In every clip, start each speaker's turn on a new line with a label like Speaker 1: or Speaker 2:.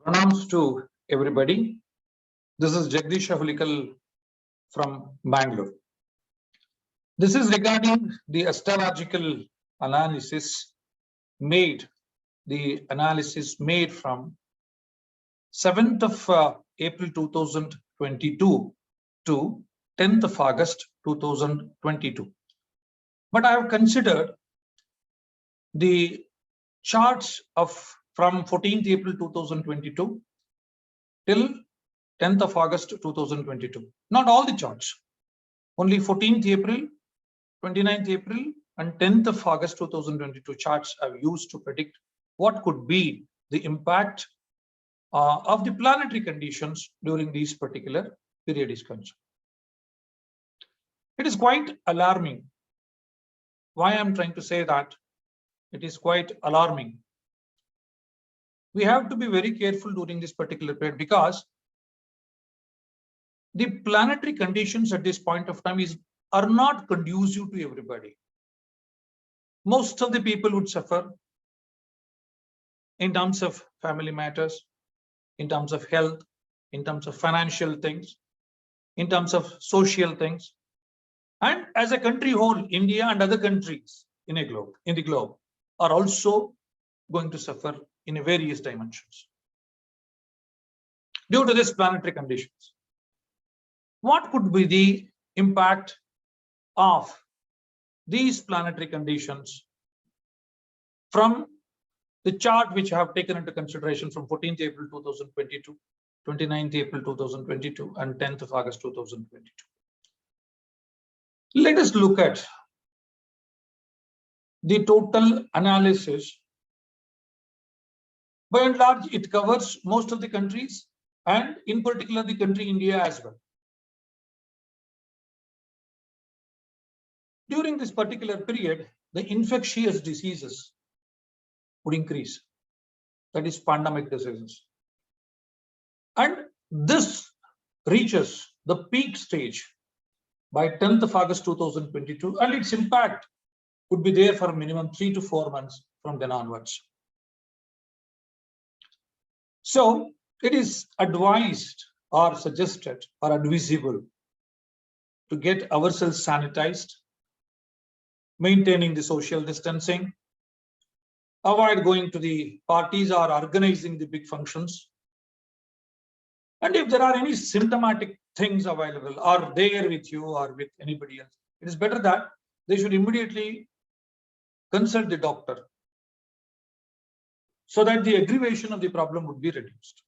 Speaker 1: Pranams to everybody. This is Jagdish from Bangalore. This is regarding the astrological analysis made, from 7th of April 2022 to 10th of August 2022. But I have considered the charts from 14th April 2022 till 10th of August 2022. Not all the charts, only 14th April, 29th April and 10th of August 2022 charts I've used to predict what could be the impact of the planetary conditions during these particular period is concerned. It is quite alarming. Why I'm trying to say that? It is quite alarming. We have to be very careful during this particular period because the planetary conditions at this point of time are not conducive to everybody. Most of the people would suffer in terms of family matters, in terms of health, in terms of financial things, in terms of social things. And as a country whole, India and other countries in the globe are also going to suffer in various dimensions due to these planetary conditions. What could be the impact of these planetary conditions from the chart which I have taken into consideration from 14th April 2022, 29th April 2022 and 10th of August 2022. Let us look at the total analysis. By and large, it covers most of the countries and in particular the country India as well. During this particular period, the infectious diseases would increase. That is pandemic diseases. And this reaches the peak stage by 10th of August 2022, and its impact would be there for a minimum 3 to 4 months from then onwards. So it is advised or suggested or advisable to get ourselves sanitized, maintaining the social distancing, avoid going to the parties or organizing the big functions. And if there are any symptomatic things available or there with you or with anybody else, it is better that they should immediately consult the doctor so that the aggravation of the problem would be reduced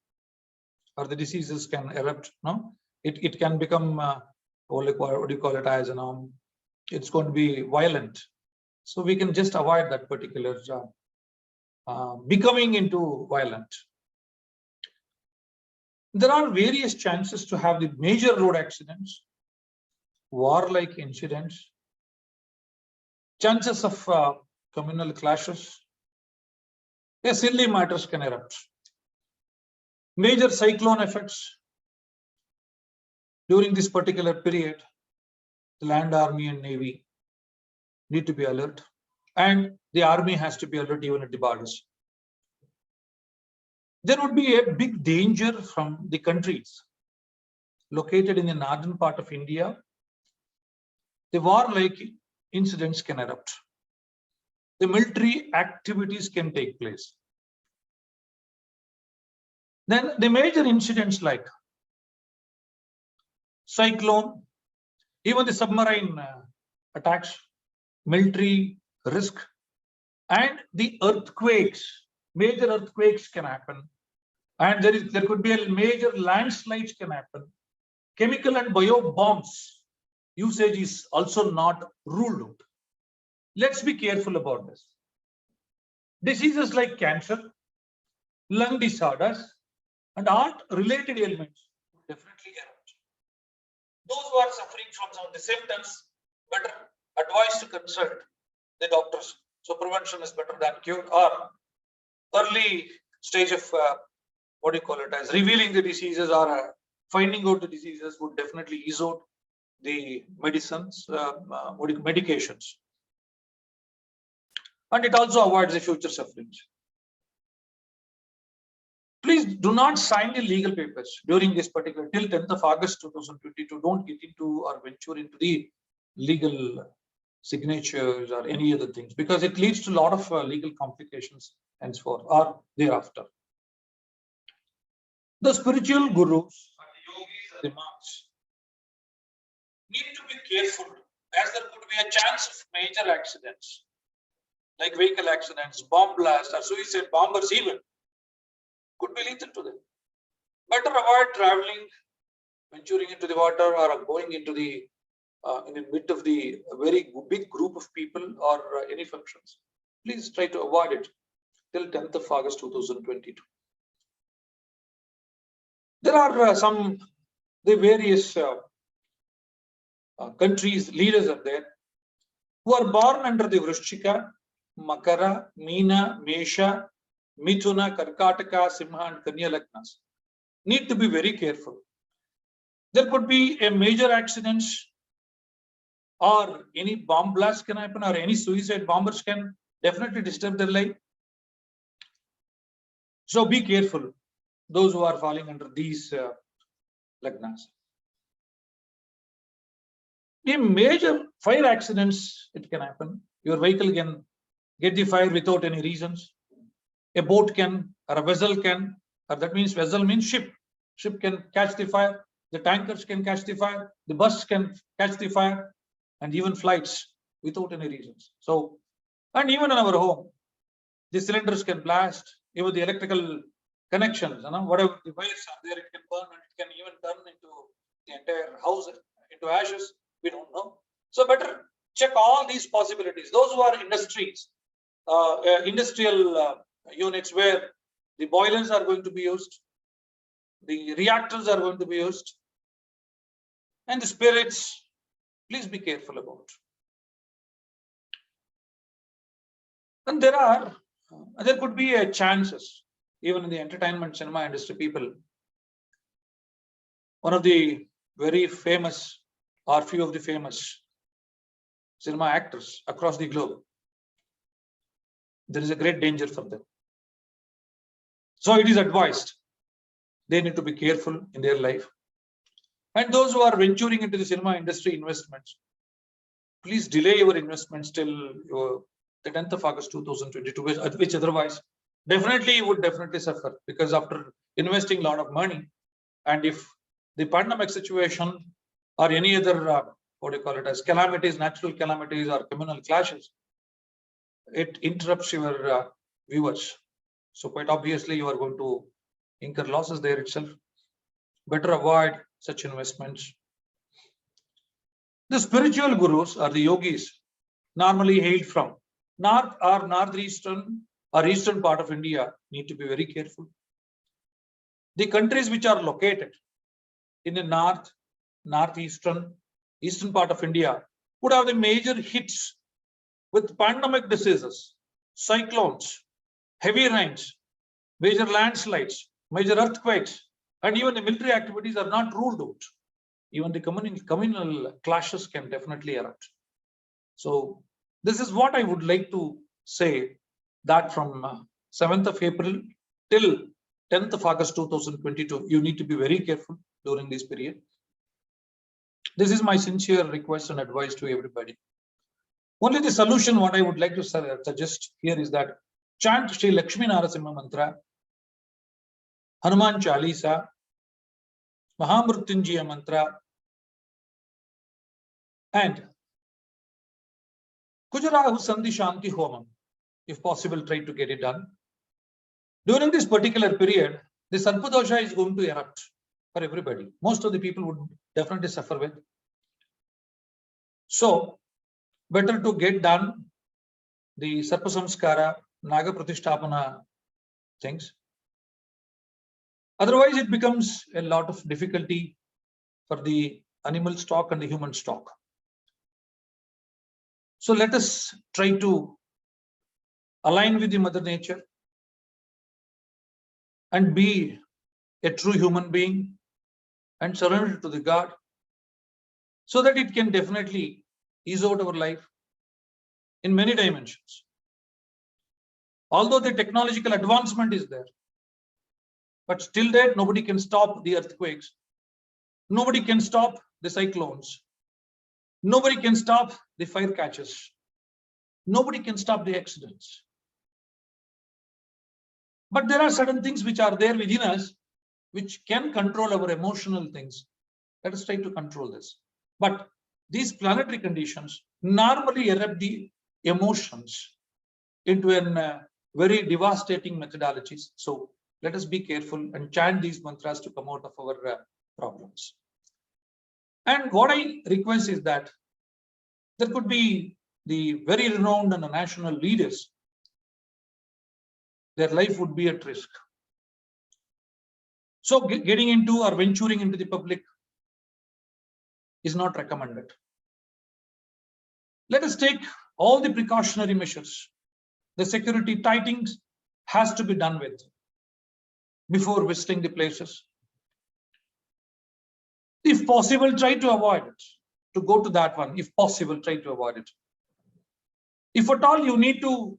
Speaker 1: or the diseases can erupt. No, it can become what do you call it, as it's going to be violent. So we can just avoid that particular becoming into violent. There are various chances to have the major road accidents, war-like incidents, chances of communal clashes. Silly matters can erupt. Major cyclone effects. During this particular period, the land, army and navy need to be alert, and the army has to be alert even at the borders. There would be a big danger from the countries located in the northern part of India. The war-like incidents can erupt. The military activities can take place. Then the major incidents like cyclone, even the submarine attacks, military risk, and the earthquakes. Major earthquakes can happen, and there could be a major landslides can happen. Chemical and bio bombs usage is also not ruled out. Let's be careful about this. Diseases like cancer, lung disorders, and heart-related ailments definitely erupt. Those who are suffering from some of the symptoms, better advised to consult the doctors. So prevention is better than cure, or early stage of what do you call it, as revealing the diseases or finding out the diseases would definitely ease out the medicines, medications. And it also avoids the future sufferings. Please do not sign the legal papers during this particular till 10th of August 2022. Don't get into or venture into the legal signatures or any other things, because it leads to a lot of legal complications henceforth or thereafter. The spiritual gurus and the yogis and the monks need to be careful, as there could be a chance of major accidents like vehicle accidents, bomb blasts, or suicide bombers even could be lethal to them. Better avoid traveling, venturing into the water, or going into the in the midst of the very big group of people or any functions. Please try to avoid it till 10th of August 2022. There are the various countries, leaders are there, who are born under the Vrishchika, Makara, Meena, Mesha, Mithuna, Karkataka, Simha, and Kanya Lagnas. Need to be very careful. There could be a major accident, or any bomb blast can happen, or any suicide bombers can definitely disturb their life. So be careful, those who are falling under these lagnas. In major fire accidents, it can happen. Your vehicle can get the fire without any reasons. A boat can, or a vessel can, or that means vessel means ship. Ship can catch the fire. The tankers can catch the fire. The bus can catch the fire, and even flights without any reasons. So, and even in our home, the cylinders can blast. Even the electrical connections, whatever the wires are there, it can burn, and it can even turn into the entire house into ashes. We don't know. So better check all these possibilities. Those who are industries, industrial units where the boilers are going to be used, the reactors are going to be used, and the spirits, please be careful about. And there could be chances, even in the entertainment cinema industry, people. One of the very famous, or few of the famous cinema actors across the globe, there is a great danger for them. So it is advised they need to be careful in their life. And those who are venturing into the cinema industry investments, please delay your investments till the 10th of August 2022, which otherwise definitely you would definitely suffer, because after investing a lot of money, and if the pandemic situation or any other what do you call it as calamities, natural calamities or communal clashes, it interrupts your viewers. So quite obviously you are going to incur losses there itself. Better avoid such investments. The spiritual gurus or the yogis normally hail from north or northeastern or eastern part of India need to be very careful. The countries which are located in the north, northeastern, eastern part of India would have the major hits with pandemic diseases, cyclones, heavy rains, major landslides, major earthquakes, and even the military activities are not ruled out. Even the communal clashes can definitely erupt. So this is what I would like to say, that from 7th of April till 10th of August 2022, you need to be very careful during this period. This is my sincere request and advice to everybody. Only the solution, what I would like to suggest here is that chant Sri Lakshmi Narasimha mantra, Hanuman Chalisa, Mahamrutyunjaya mantra, and Kujarahu Sandhi Shanti Homam. If possible, try to get it done. During this particular period, the Sarpadosha is going to erupt for everybody. Most of the people would definitely suffer with. So, better to get done the Sarpa Samskara, Naga Pratishtapana things. Otherwise, it becomes a lot of difficulty for the animal stock and the human stock. So let us try to align with the Mother Nature and be a true human being and surrender to the God, so that it can definitely ease out our life in many dimensions. Although the technological advancement is there, But still that nobody can stop the earthquakes. Nobody can stop the cyclones. Nobody can stop the fire catches. Nobody can stop the accidents. But there are certain things which are there within us, which can control our emotional things. Let us try to control this. But these planetary conditions normally erupt the emotions into a very devastating methodologies. So let us be careful and chant these mantras to come out of our problems. And what I request is that there could be the very renowned and national leaders. Their life would be at risk. So getting into or venturing into the public is not recommended. Let us take all the precautionary measures. The security tightening has to be done with before visiting the places. If possible, try to avoid it. To go to that one, if possible, try to avoid it. If at all you need to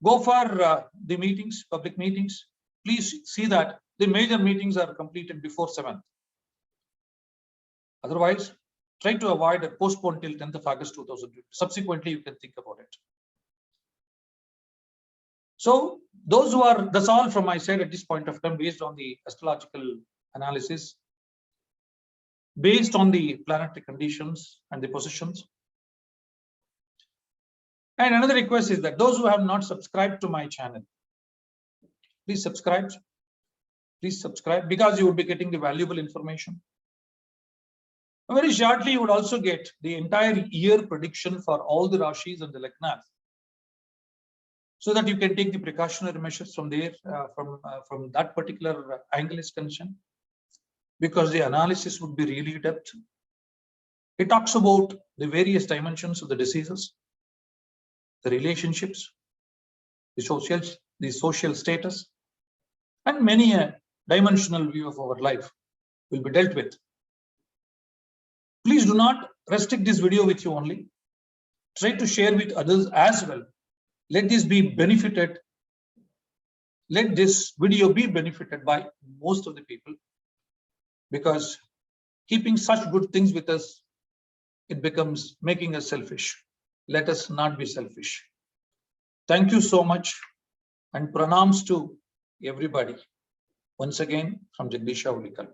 Speaker 1: go for the meetings, public meetings, please see that the major meetings are completed before 7th. Otherwise, try to avoid it, postpone till 10th of August 2020. Subsequently, you can think about it. So those who are, that's all from my side at this point of time, based on the astrological analysis, based on the planetary conditions and the positions. And another request is that those who have not subscribed to my channel, please subscribe. Please subscribe, because you will be getting the valuable information. Very shortly, you would also get the entire year prediction for all the Rashis and the Lagnas, so that you can take the precautionary measures from there, from that particular angle is concerned, because the analysis would be really depth. It talks about the various dimensions of the diseases, the relationships, the social status, and many a dimensional view of our life will be dealt with. Please do not restrict this video with you only. Try to share with others as well. Let this be benefited. Let this video be benefited by most of the people, because keeping such good things with us, it becomes making us selfish. Let us not be selfish. Thank you so much, and pranams to everybody. Once again, from Jagdisha Ulikal.